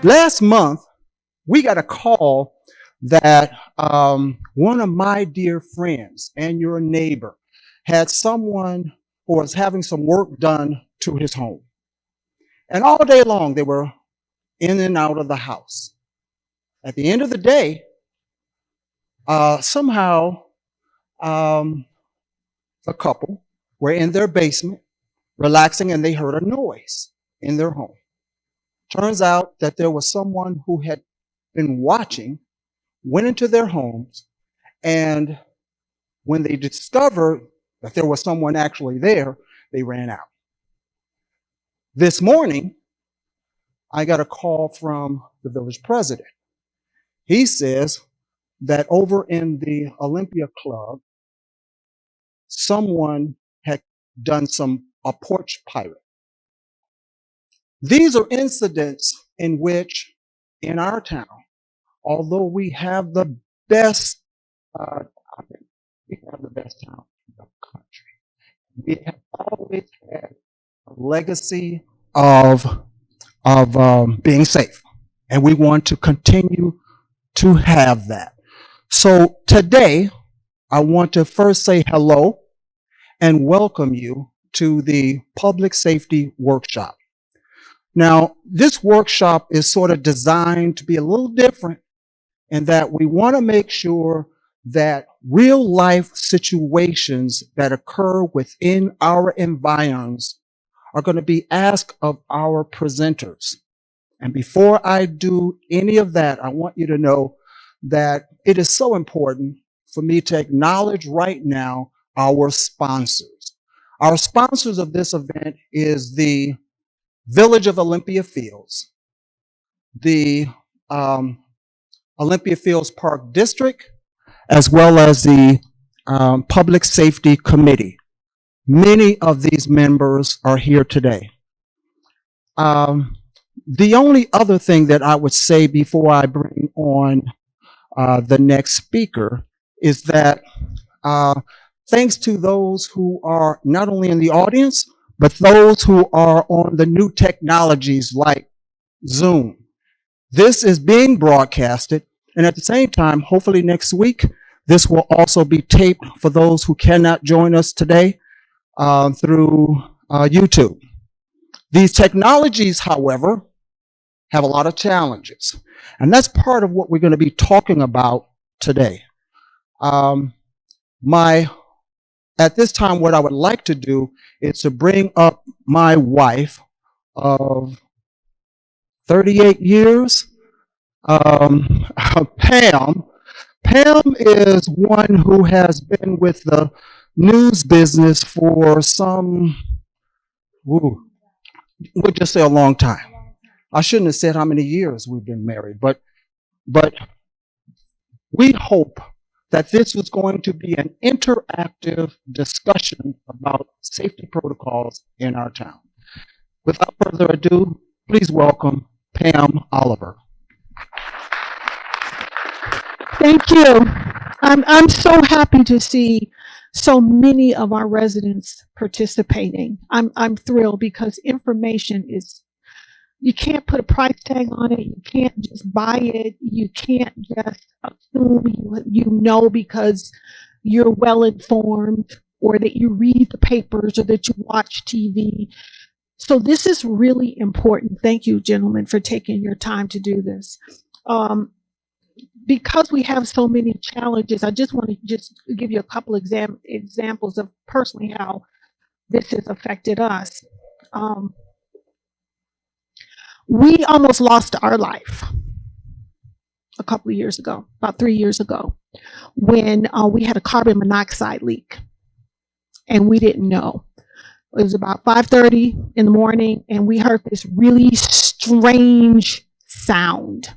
Last month, we got a call that one of my dear friends and your neighbor had someone who was having some work done to his home. And all day long, they were in and out of the house. At the end of the day, somehow the couple were in their basement relaxing and they heard a noise in their home. Turns out that there was someone who had been watching, went into their homes, and when they discovered that there was someone actually there, they ran out. This morning, I got a call from the village president. He says that over in the Olympia Club, someone had done a porch pirate. These are incidents in which, in our town, although we have the best, we have the best town in the country. We have always had a legacy of being safe, and we want to continue to have that. So today, I want to first say hello and welcome you to the Public Safety Workshop. Now, this workshop is sort of designed to be a little different in that we want to make sure that real life situations that occur within our environs are going to be asked of our presenters. And before I do any of that, I want you to know that it is so important for me to acknowledge right now our sponsors. Our sponsors of this event is the Village of Olympia Fields, the Olympia Fields Park District, as well as the Public Safety Committee. Many of these members are here today. The only other thing that I would say before I bring on the next speaker is that thanks to those who are not only in the audience, but those who are on the new technologies like Zoom. This is being broadcasted, and at the same time, hopefully next week, this will also be taped for those who cannot join us today through YouTube. These technologies, however, have a lot of challenges, and that's part of what we're going to be talking about today. At this time, what I would like to do is to bring up my wife of 38 years, Pam. Pam is one who has been with the news business for we'll just say a long time. I shouldn't have said how many years we've been married, but we hope that this was going to be an interactive discussion about safety protocols in our town. Without further ado, please welcome Pam Oliver. Thank you. I'm so happy to see so many of our residents participating. I'm thrilled because information is, you can't put a price tag on it. You can't just buy it. You can't just assume you know because you're well informed or that you read the papers or that you watch TV. So this is really important. Thank you, gentlemen, for taking your time to do this. Because we have so many challenges, I just want to just give you a couple examples of personally how this has affected us. We almost lost our life a couple of years ago, about 3 years ago, when we had a carbon monoxide leak and we didn't know. It was about 5:30 in the morning and we heard this really strange sound.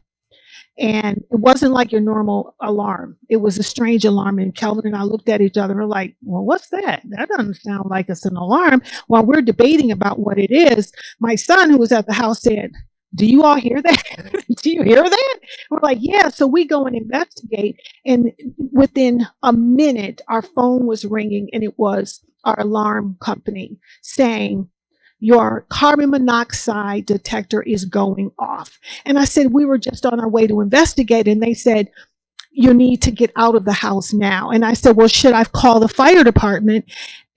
And it wasn't like your normal alarm. It was a strange alarm. And Kelvin and I looked at each other and we're like, well, what's that? That doesn't sound like it's an alarm. While we're debating about what it is, my son, who was at the house, said, do you all hear that? Do you hear that? We're like, yeah. So we go and investigate. And within a minute, our phone was ringing and it was our alarm company saying, your carbon monoxide detector is going off. And I said, we were just on our way to investigate. And they said, you need to get out of the house now. And I said, well, should I call the fire department?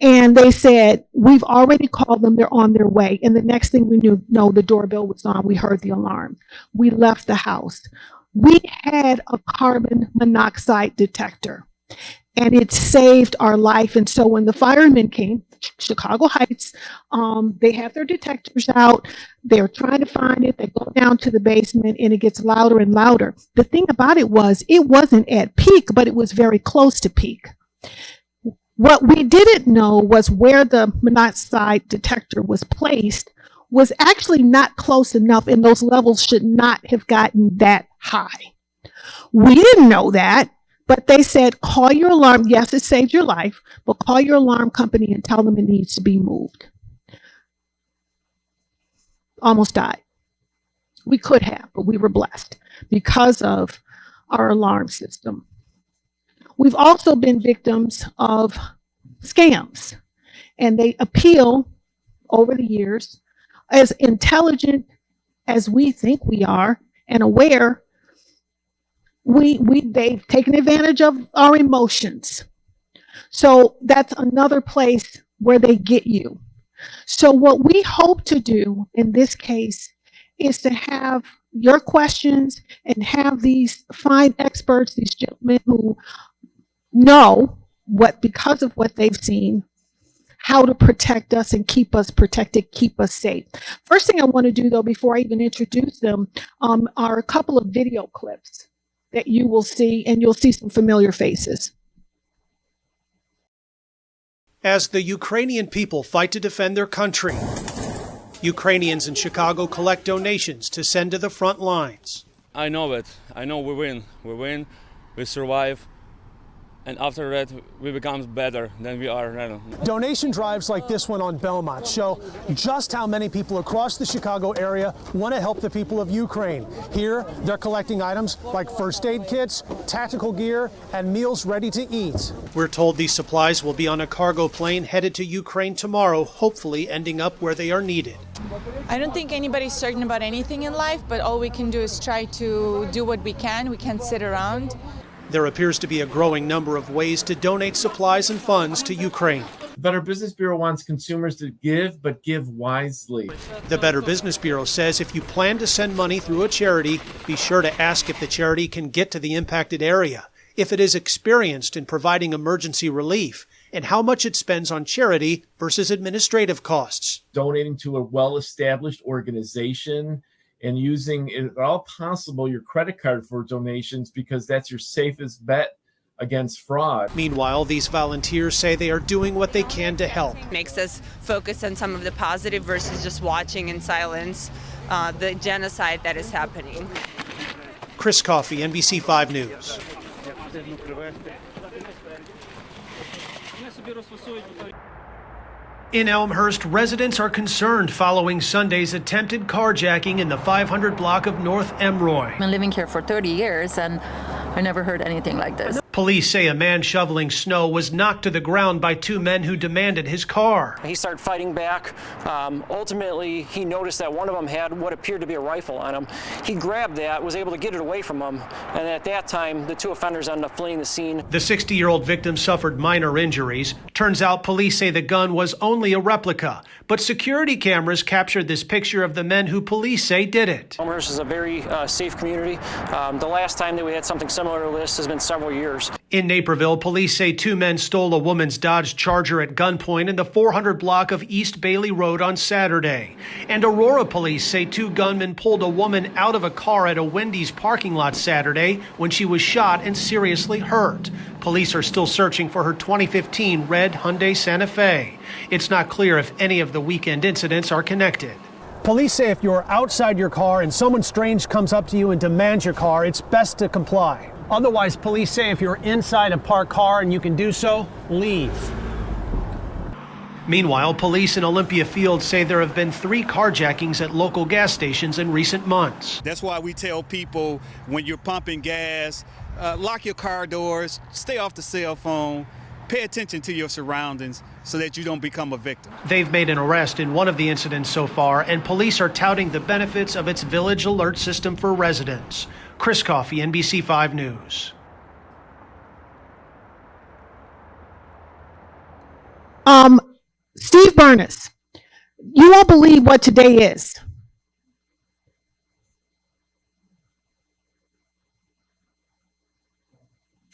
And they said, we've already called them. They're on their way. And the next thing we knew, no, the doorbell was on. We heard the alarm. We left the house. We had a carbon monoxide detector, and it saved our life. And so when the firemen came, Chicago Heights, they have their detectors out. They're trying to find it. They go down to the basement, and it gets louder and louder. The thing about it was, it wasn't at peak, but it was very close to peak. What we didn't know was where the monoxide detector was placed was actually not close enough, and those levels should not have gotten that high. We didn't know that, but they said, call your alarm. Yes, it saved your life, but call your alarm company and tell them it needs to be moved. Almost died. We could have, but we were blessed because of our alarm system. We've also been victims of scams, and they appeal over the years. As intelligent as we think we are and aware, they've taken advantage of our emotions. So that's another place where they get you. So what we hope to do in this case is to have your questions and have these fine experts, these gentlemen who know what, because of what they've seen, how to protect us and keep us protected, keep us safe. First thing I want to do, though, before I even introduce them, are a couple of video clips that you will see, and you'll see some familiar faces. As the Ukrainian people fight to defend their country, Ukrainians in Chicago collect donations to send to the front lines. I know it. I know we win. We win. We survive. And after that, we become better than we are right now. Donation drives like this one on Belmont show just how many people across the Chicago area want to help the people of Ukraine. Here, they're collecting items like first aid kits, tactical gear, and meals ready to eat. We're told these supplies will be on a cargo plane headed to Ukraine tomorrow, hopefully ending up where they are needed. I don't think anybody's certain about anything in life, but all we can do is try to do what we can. We can't sit around. There appears to be a growing number of ways to donate supplies and funds to Ukraine. The Better Business Bureau wants consumers to give, but give wisely. The Better Business Bureau says if you plan to send money through a charity, be sure to ask if the charity can get to the impacted area, if it is experienced in providing emergency relief, and how much it spends on charity versus administrative costs. Donating to a well-established organization and using, if at all possible, your credit card for donations, because that's your safest bet against fraud. Meanwhile, these volunteers say they are doing what they can to help. Makes us focus on some of the positive versus just watching in silence the genocide that is happening. Chris Coffey, NBC5 News. In Elmhurst, residents are concerned following Sunday's attempted carjacking in the 500 block of North Emroy. I've been living here for 30 years and I never heard anything like this. Police say a man shoveling snow was knocked to the ground by two men who demanded his car. He started fighting back. Ultimately, he noticed that one of them had what appeared to be a rifle on him. He grabbed that, was able to get it away from him, and at that time, the two offenders ended up fleeing the scene. The 60-year-old victim suffered minor injuries. Turns out police say the gun was only a replica, but security cameras captured this picture of the men who police say did it. Elmhurst is a very safe community. The last time that we had something similar to this has been several years. In Naperville, police say two men stole a woman's Dodge Charger at gunpoint in the 400 block of East Bailey Road on Saturday. And Aurora police say two gunmen pulled a woman out of a car at a Wendy's parking lot Saturday when she was shot and seriously hurt. Police are still searching for her 2015 red Hyundai Santa Fe. It's not clear if any of the weekend incidents are connected. Police say if you're outside your car and someone strange comes up to you and demands your car, it's best to comply. Otherwise, police say if you're inside a parked car and you can do so, leave. Meanwhile, police in Olympia Field say there have been 3 carjackings at local gas stations in recent months. That's why we tell people when you're pumping gas, lock your car doors, stay off the cell phone, pay attention to your surroundings so that you don't become a victim. They've made an arrest in one of the incidents so far, and police are touting the benefits of its village alert system for residents. Chris Coffey, NBC5 News. Steve Bernas, you won't believe what today is.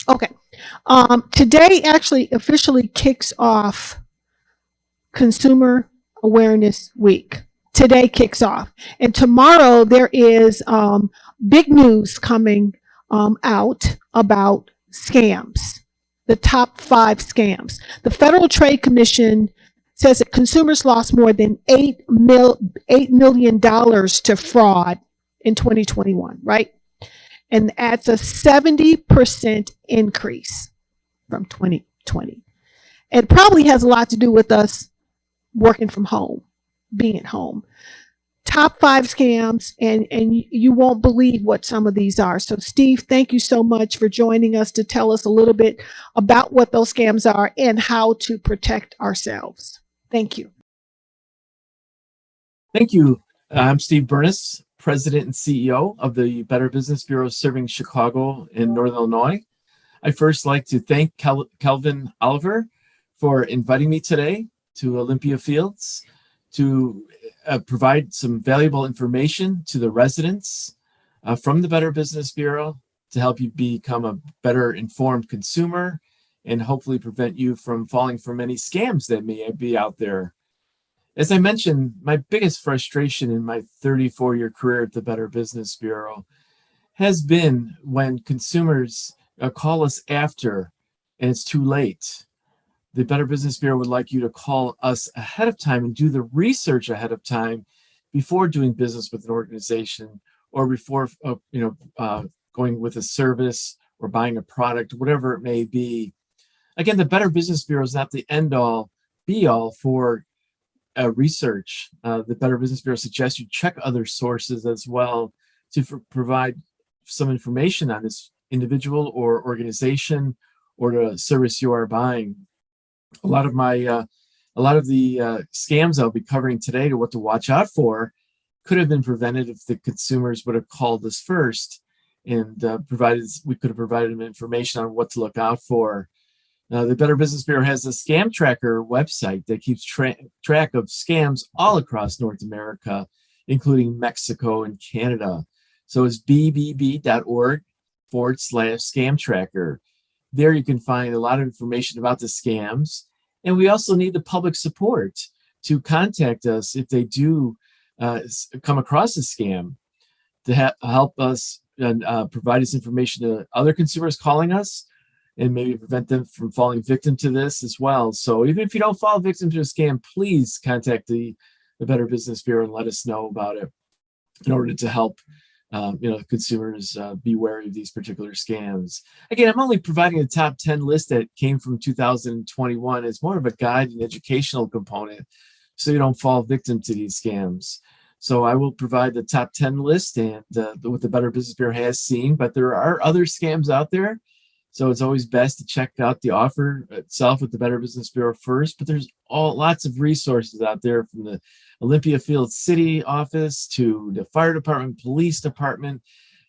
Okay. Today actually officially kicks off Consumer Awareness Week. Today kicks off. And tomorrow there is big news coming out about scams, the top 5 scams. The Federal Trade Commission says that consumers lost more than $8 million to fraud in 2021, right? And that's a 70% increase from 2020. It probably has a lot to do with us working from home, being at home. Top 5 scams, and you won't believe what some of these are. So Steve, thank you so much for joining us to tell us a little bit about what those scams are and how to protect ourselves. Thank you. Thank you. I'm Steve Bernas, President and CEO of the Better Business Bureau serving Chicago and Northern Illinois. I'd first like to thank Kelvin Oliver for inviting me today to Olympia Fields to provide some valuable information to the residents from the Better Business Bureau to help you become a better informed consumer and hopefully prevent you from falling for many scams that may be out there. As I mentioned, my biggest frustration in my 34-year career at the Better Business Bureau has been when consumers call us after and it's too late. The Better Business Bureau would like you to call us ahead of time and do the research ahead of time before doing business with an organization or before going with a service or buying a product, whatever it may be. Again, the Better Business Bureau is not the end-all, be-all for research. The Better Business Bureau suggests you check other sources as well to provide some information on this individual or organization or the service you are buying. A lot of the scams I'll be covering today to what to watch out for could have been prevented if the consumers would have called us first and we could have provided them information on what to look out for. The Better Business Bureau has a scam tracker website that keeps track of scams all across North America, including Mexico and Canada. So it's bbb.org/scam tracker. There you can find a lot of information about the scams. And we also need the public support to contact us if they do come across a scam to help us and provide this information to other consumers calling us and maybe prevent them from falling victim to this as well. So even if you don't fall victim to a scam, please contact the Better Business Bureau and let us know about it in order to help consumers be wary of these particular scams. Again, I'm only providing a top 10 list that came from 2021. It's more of a guide and educational component so you don't fall victim to these scams. So I will provide the top 10 list and what the Better Business Bureau has seen, but there are other scams out there. So it's always best to check out the offer itself with the Better Business Bureau first, but there's lots of resources out there from the Olympia Fields City office to the fire department, police department.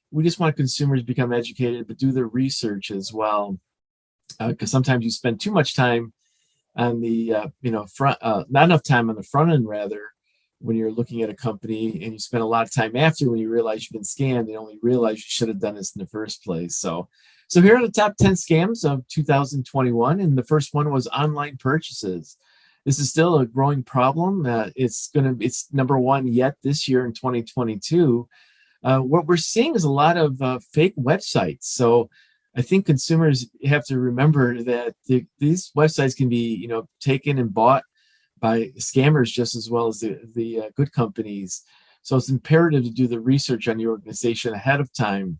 We just want consumers to become educated, but do their research as well. Because sometimes you spend too much time on the front, not enough time on the front end rather, when you're looking at a company, and you spend a lot of time after when you realize you've been scammed and only realize you should have done this in the first place. So here are the top 10 scams of 2021, and the first one was online purchases. This is still a growing problem. It's number one yet this year in 2022. What we're seeing is a lot of fake websites. So I think consumers have to remember that these websites can be, taken and bought by scammers just as well as the good companies. So it's imperative to do the research on your organization ahead of time.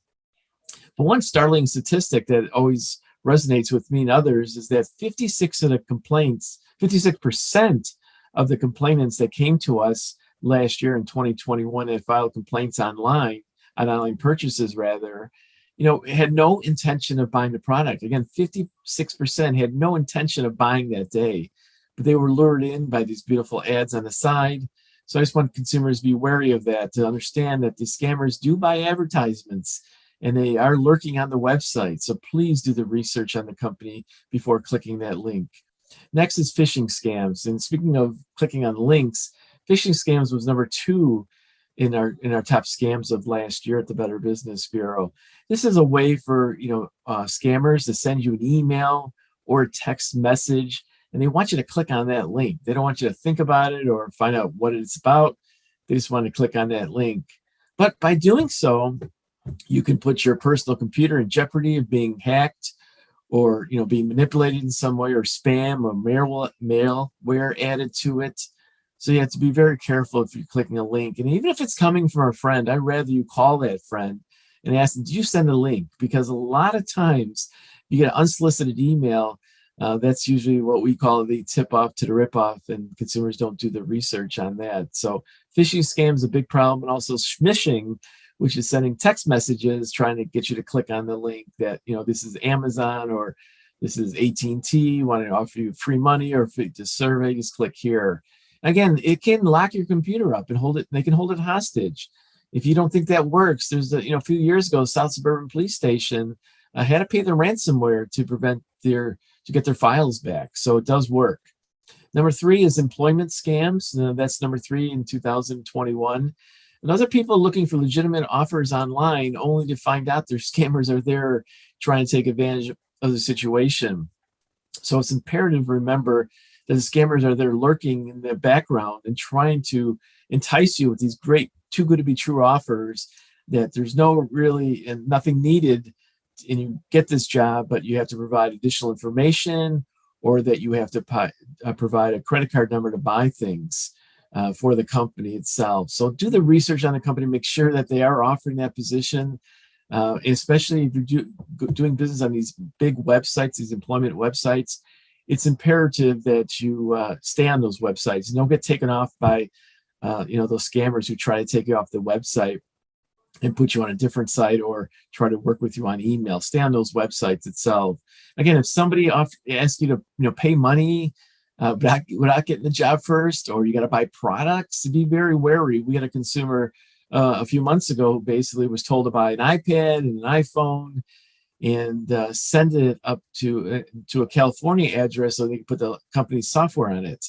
But one startling statistic that always resonates with me and others is that 56% of the complainants that came to us last year in 2021 that filed complaints on online purchases rather, had no intention of buying the product. Again, 56% had no intention of buying that day, but they were lured in by these beautiful ads on the side. So I just want consumers to be wary of that, to understand that the scammers do buy advertisements and they are lurking on the website. So please do the research on the company before clicking that link. Next is phishing scams. And speaking of clicking on links, phishing scams was number 2 in our top scams of last year at the Better Business Bureau. This is a way for scammers to send you an email or a text message, and they want you to click on that link. They don't want you to think about it or find out what it's about. They just want to click on that link. But by doing so, you can put your personal computer in jeopardy of being hacked or being manipulated in some way, or spam or malware added to it. So you have to be very careful if you're clicking a link. And even if it's coming from a friend, I'd rather you call that friend and ask them, did you send a link? Because a lot of times you get an unsolicited email. That's usually what we call the tip off to the rip off, and consumers don't do the research on that. So phishing scams is a big problem, and also smishing, which is sending text messages trying to get you to click on the link that, this is Amazon or this is AT&T wanting to offer you free money or to survey, just click here. Again, it can lock your computer up and hold it. They can hold it hostage. If you don't think that works, there's a few years ago, South Suburban Police Station had to pay the ransomware to get their files back. So it does work. Number 3 is employment scams. That's number 3 in 2021. And those are people looking for legitimate offers online only to find out their scammers are there trying to take advantage of the situation. So it's imperative to remember that the scammers are there lurking in the background and trying to entice you with these great, too good to be true offers that there's nothing needed, and you get this job, but you have to provide additional information, or that you have to provide a credit card number to buy things for the company itself. So do the research on the company, make sure that they are offering that position, especially if you're doing business on these big websites, these employment websites. It's imperative that you stay on those websites and don't get taken off by those scammers who try to take you off the website and put you on a different site or try to work with you on email. Stay on those websites itself. Again, if somebody asks you to pay money without getting the job first, or you got to buy products, to be very wary. We had a consumer a few months ago who basically was told to buy an iPad and an iPhone and send it up to a California address so they could put the company's software on it.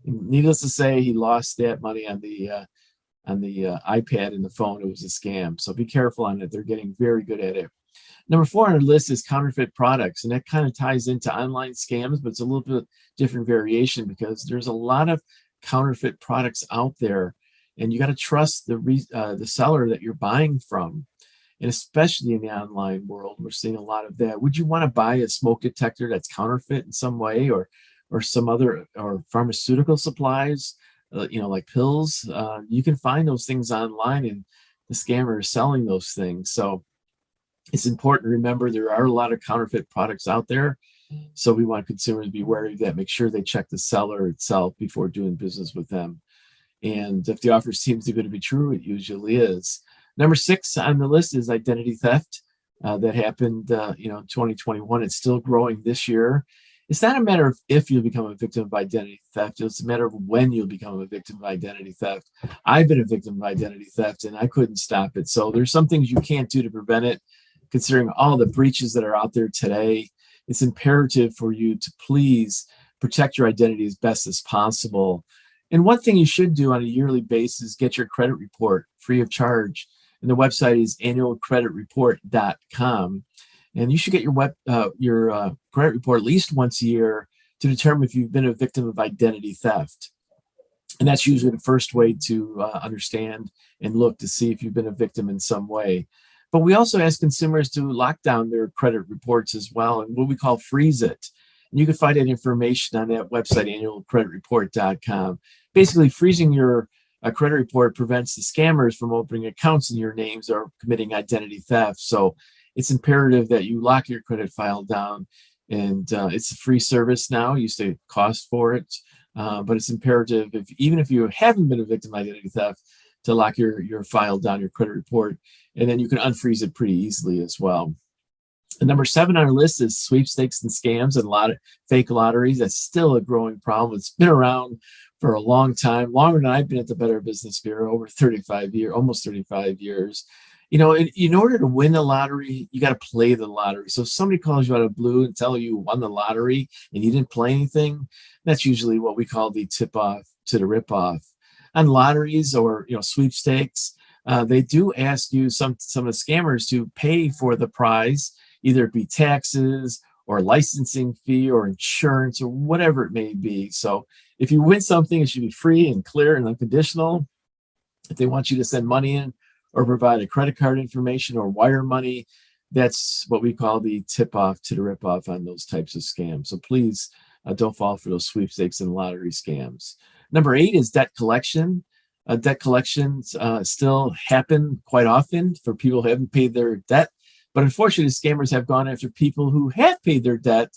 And needless to say, he lost that money on the iPad and the phone. It was a scam. So be careful on it. They're getting very good at it. Number 4 on our list is counterfeit products, and that kind of ties into online scams, but it's a little bit different variation because there's a lot of counterfeit products out there, and you got to trust the seller that you're buying from. And especially in the online world, we're seeing a lot of that. Would you want to buy a smoke detector that's counterfeit in some way, or some other, or pharmaceutical supplies, like pills? You can find those things online, and the scammer is selling those things. So it's important to remember there are a lot of counterfeit products out there. So we want consumers to be wary of that. Make sure they check the seller itself before doing business with them. And if the offer seems too good to be true, it usually is. Number 6 on the list is identity theft. That happened, in 2021. It's still growing this year. It's not a matter of if you'll become a victim of identity theft. It's a matter of when you'll become a victim of identity theft. I've been a victim of identity theft, and I couldn't stop it. So there's some things you can't do to prevent it. Considering all the breaches that are out there today, it's imperative for you to please protect your identity as best as possible. And one thing you should do on a yearly basis, get your credit report free of charge. And the website is annualcreditreport.com. And you should get your credit report at least once a year to determine if you've been a victim of identity theft. And that's usually the first way to understand and look to see if you've been a victim in some way. But we also ask consumers to lock down their credit reports as well, and what we call freeze it. And you can find that information on that website, annualcreditreport.com. Basically, freezing your credit report prevents the scammers from opening accounts in your names or committing identity theft. So it's imperative that you lock your credit file down. And it's a free service now. You used to cost for it. But it's imperative, even if you haven't been a victim of identity theft, to lock your file down, your credit report, and then you can unfreeze it pretty easily as well. And number 7 on our list is sweepstakes and scams and a lot of fake lotteries. That's still a growing problem. It's been around for a long time, longer than I've been at the Better Business Bureau, over 35 years, almost 35 years. You know, in order to win the lottery, you got to play the lottery. So if somebody calls you out of blue and tell you won the lottery and you didn't play anything, that's usually what we call the tip off to the rip off. On lotteries or sweepstakes, they do ask you, some of the scammers, to pay for the prize, either it be taxes or licensing fee or insurance or whatever it may be. So if you win something, it should be free and clear and unconditional. If they want you to send money in or provide a credit card information or wire money, that's what we call the tip off to the rip off on those types of scams. So please don't fall for those sweepstakes and lottery scams. Number 8 is debt collection. Debt collections still happen quite often for people who haven't paid their debt. But unfortunately, scammers have gone after people who have paid their debt,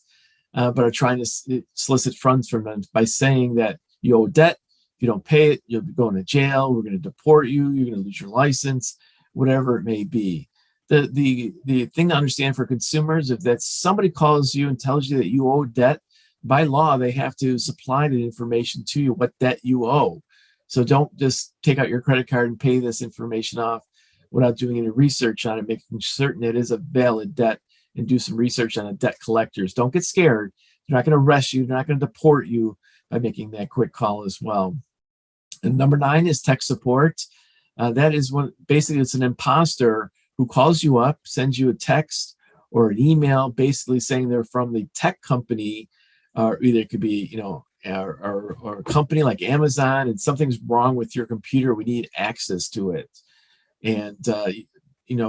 but are trying to solicit funds from them by saying that you owe debt. If you don't pay it, you'll be going to jail. We're going to deport you. You're going to lose your license, whatever it may be. The thing to understand for consumers, if that somebody calls you and tells you that you owe debt, by law, they have to supply the information to you, what debt you owe. So don't just take out your credit card and pay this information off without doing any research on it, making certain it is a valid debt, and do some research on the debt collectors. Don't get scared. They're not going to arrest you. They're not going to deport you by making that quick call as well. And number 9 is tech support. That is when basically it's an imposter who calls you up, sends you a text or an email, basically saying they're from the tech company, or either it could be, or a company like Amazon, and something's wrong with your computer. We need access to it. And,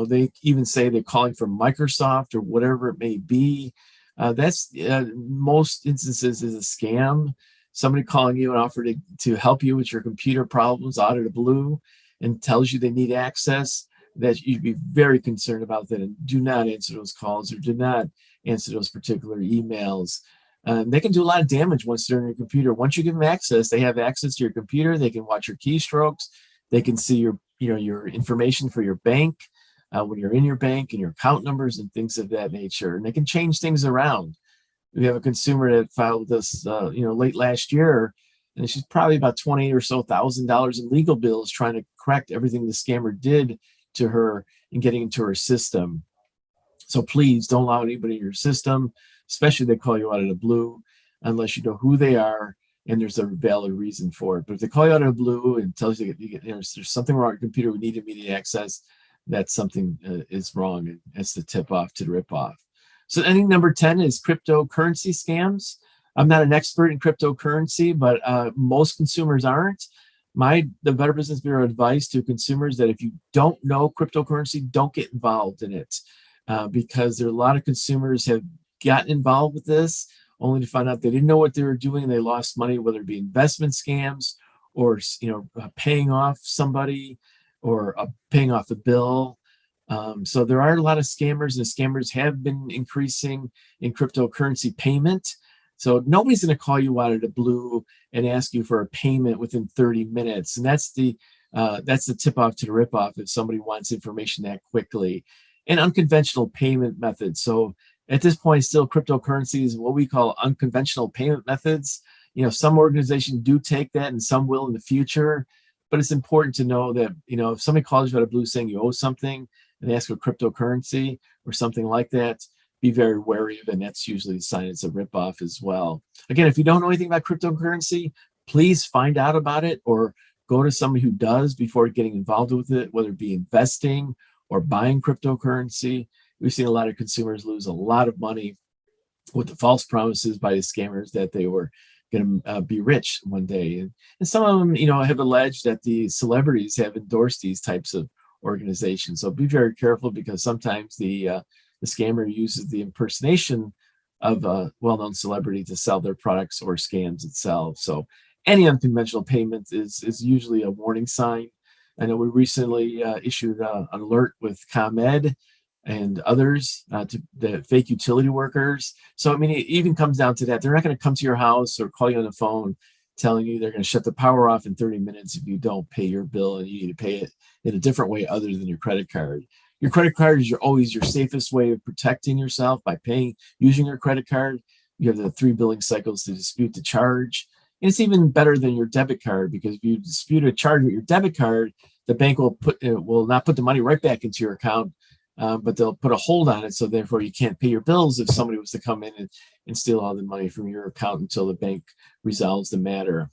they even say they're calling from Microsoft or whatever it may be. That's most instances is a scam. Somebody calling you and offer to help you with your computer problems out of the blue and tells you they need access. That you'd be very concerned about that, and do not answer those calls or do not answer those particular emails. They can do a lot of damage once they're on your computer. Once you give them access, they have access to your computer. They can watch your keystrokes. They can see your information for your bank when you're in your bank, and your account numbers and things of that nature. And they can change things around. We have a consumer that filed with us, late last year, and she's probably about $20,000 or so in legal bills trying to correct everything the scammer did to her and getting into her system. So please don't allow anybody in your system, especially if they call you out of the blue, unless you know who they are and there's a valid reason for it. But if they call you out of the blue and tells you there's something wrong with your computer, we need immediate access, that's something is wrong, and that's the tip off to the rip off. So ending number 10 is cryptocurrency scams. I'm not an expert in cryptocurrency, but most consumers aren't. The Better Business Bureau advice to consumers that if you don't know cryptocurrency, don't get involved in it, because there are a lot of consumers have gotten involved with this only to find out they didn't know what they were doing and they lost money, whether it be investment scams or paying off somebody or paying off a bill. So there are a lot of scammers, and scammers have been increasing in cryptocurrency payment. So nobody's going to call you out of the blue and ask you for a payment within 30 minutes. And that's the tip off to the rip off if somebody wants information that quickly. And unconventional payment methods. So at this point, still cryptocurrency is what we call unconventional payment methods. Some organizations do take that and some will in the future. But it's important to know that, if somebody calls you out of blue saying you owe something and they ask for cryptocurrency or something like that, be very wary of it. And that's usually a sign it's a ripoff as well. Again, if you don't know anything about cryptocurrency, please find out about it or go to somebody who does before getting involved with it, whether it be investing or buying cryptocurrency. We've seen a lot of consumers lose a lot of money with the false promises by the scammers that they were going to be rich one day. And some of them, have alleged that the celebrities have endorsed these types of organizations. So be very careful, because sometimes the scammer uses the impersonation of a well-known celebrity to sell their products or scams itself. So any unconventional payment is usually a warning sign. I know we recently issued an alert with ComEd and others to the fake utility workers. So, it even comes down to that. They're not going to come to your house or call you on the phone telling you they're going to shut the power off in 30 minutes if you don't pay your bill, and you need to pay it in a different way other than your credit card. Your credit card is always your safest way of protecting yourself by using your credit card. You have the 3 billing cycles to dispute the charge. And it's even better than your debit card, because if you dispute a charge with your debit card, the bank will not put the money right back into your account, but they'll put a hold on it. So therefore you can't pay your bills if somebody was to come in and steal all the money from your account until the bank resolves the matter.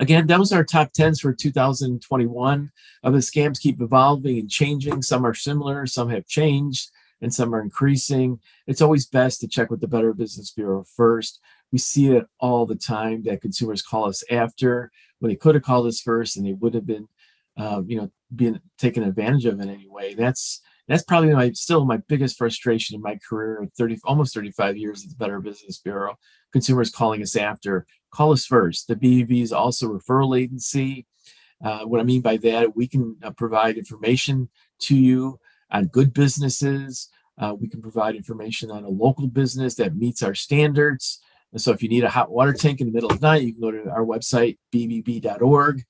Again, that was our top 10s for 2021. The scams keep evolving and changing. Some are similar, some have changed, and some are increasing. It's always best to check with the Better Business Bureau first. We see it all the time that consumers call us after when they could have called us first, and they would have been, being taken advantage of in any way. That's probably still my biggest frustration in my career of almost 35 years at the Better Business Bureau. Consumers calling us after. Call us first. The BBB is also a referral agency. What I mean by that, we can provide information to you on good businesses. We can provide information on a local business that meets our standards. And so if you need a hot water tank in the middle of the night, you can go to our website, bbb.org,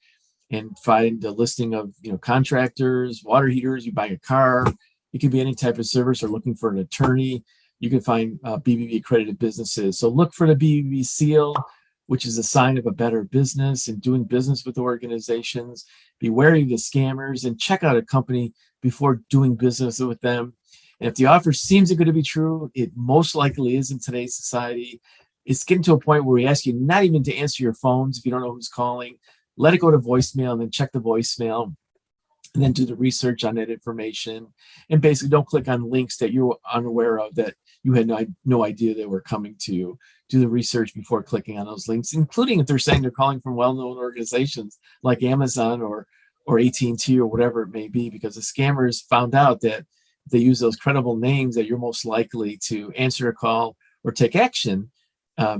and find a listing of contractors, water heaters. You buy a car, it can be any type of service, or looking for an attorney. You can find BBB accredited businesses. So look for the BBB seal, which is a sign of a better business and doing business with organizations. Be wary of the scammers and check out a company before doing business with them. And if the offer seems good to be true, it most likely is in today's society. It's getting to a point where we ask you not even to answer your phones if you don't know who's calling. Let it go to voicemail, and then check the voicemail, and then do the research on that information. And basically don't click on links that you're unaware of, that you had no idea they were coming to you. Do the research before clicking on those links, including if they're saying they're calling from well-known organizations like Amazon or AT&T or whatever it may be, because the scammers found out that if they use those credible names, that you're most likely to answer a call or take action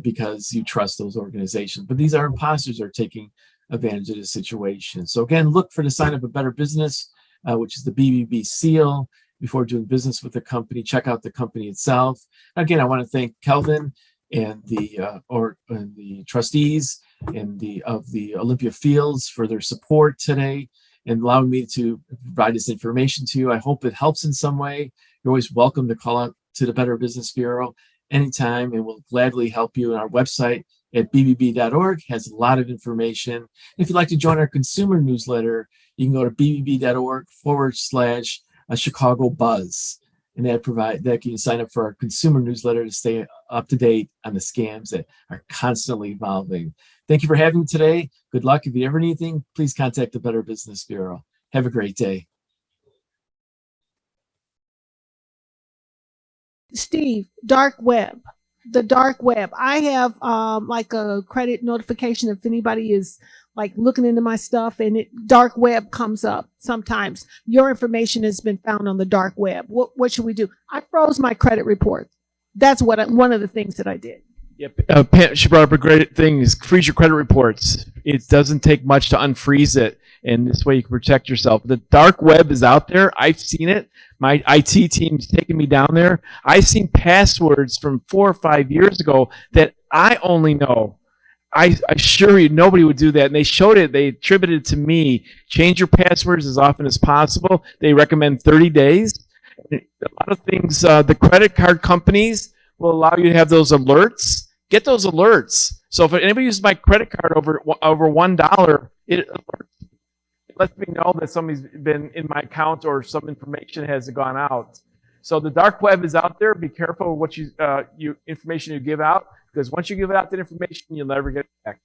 because you trust those organizations. But these are imposters that are taking advantage of the situation. So again, look for the sign of a better business, which is the BBB seal, before doing business with the company. Check out the company itself. Again, I want to thank Kelvin and the trustees and of the Olympia Fields for their support today and allowing me to provide this information to you. I hope it helps in some way. You're always welcome to call out to the Better Business Bureau anytime, and we'll gladly help you. And our website at bbb.org has a lot of information. If you'd like to join our consumer newsletter, you can go to bbb.org/Chicago Buzz. And that you can sign up for our consumer newsletter to stay up to date on the scams that are constantly evolving. Thank you for having me today. Good luck. If you ever need anything, please contact the Better Business Bureau. Have a great day. Steve, dark web. The dark web. I have like a credit notification if anybody is like looking into my stuff, and dark web comes up sometimes. Your information has been found on the dark web. What should we do? I froze my credit report. That's one of the things that I did. Yep. Pam, she brought up a great thing: is freeze your credit reports. It doesn't take much to unfreeze it, and this way you can protect yourself. The dark web is out there. I've seen it. My IT team's taken me down there. I've seen passwords from 4 or 5 years ago that I only know. I assure you nobody would do that. And they showed it. They attributed it to me. Change your passwords as often as possible. They recommend 30 days. A lot of things, the credit card companies will allow you to have those alerts. Get those alerts. So if anybody uses my credit card over $1, it lets me know that somebody's been in my account or some information has gone out. So the dark web is out there. Be careful what information you give out, because once you give out that information, you'll never get it back.